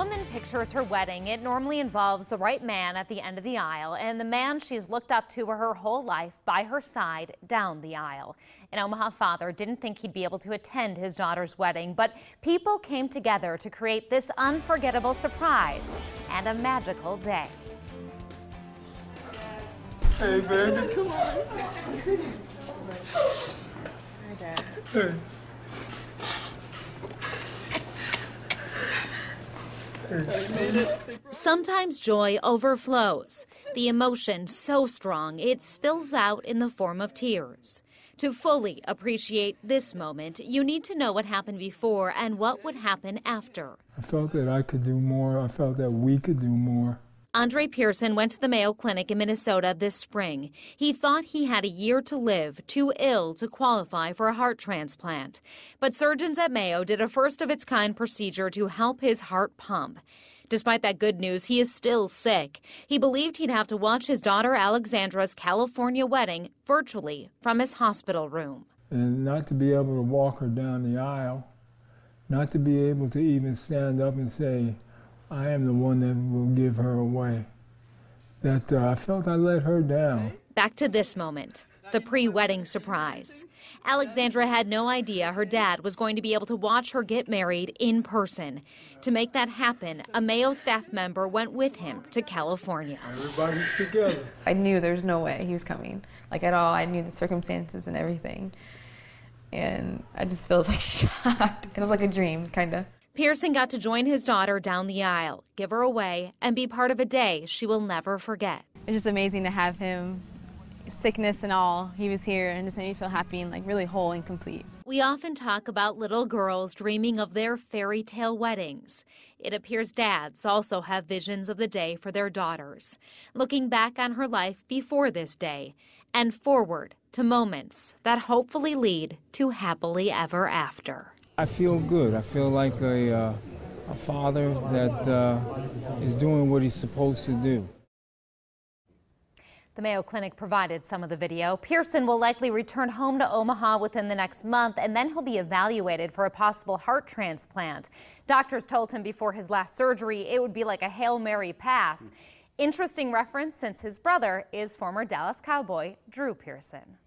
woman pictures her wedding. It normally involves the right man at the end of the aisle and the man she's looked up to her whole life by her side down the aisle. An Omaha father didn't think he'd be able to attend his daughter's wedding, but people came together to create this unforgettable surprise and a magical day. Hey, baby, come on. Hi, Dad. Hey. Sometimes joy overflows, the emotion so strong it spills out in the form of tears. To fully appreciate this moment, you need to know what happened before and what would happen after. I felt that I could do more. I felt that we could do more. Andre Pearson went to the Mayo Clinic in Minnesota this spring. He thought he had a year to live, too ill to qualify for a heart transplant. But surgeons at Mayo did a first-of-its-kind procedure to help his heart pump. Despite that good news, he is still sick. He believed he'd have to watch his daughter Alexandra's California wedding virtually from his hospital room. And not to be able to walk her down the aisle, not to be able to even stand up and say, I am the one that will give her away. That I felt I let her down. Back to this moment, the pre-wedding surprise. Alexandra had no idea her dad was going to be able to watch her get married in person. To make that happen, a Mayo staff member went with him to California. Everybody's together. I knew there was no way he was coming, like at all. I knew the circumstances and everything. And I just felt like shocked. It was like a dream, kind of. Pearson got to join his daughter down the aisle, give her away, and be part of a day she will never forget. It's just amazing to have him, sickness and all. He was here and just made me feel happy and like really whole and complete. We often talk about little girls dreaming of their fairy tale weddings. It appears dads also have visions of the day for their daughters, looking back on her life before this day and forward to moments that hopefully lead to happily ever after. I feel good. I feel like a father that is doing what he's supposed to do. The Mayo Clinic provided some of the video. Pearson will likely return home to Omaha within the next month, and then he'll be evaluated for a possible heart transplant. Doctors told him before his last surgery it would be like a Hail Mary pass. Interesting reference since his brother is former Dallas Cowboy Drew Pearson.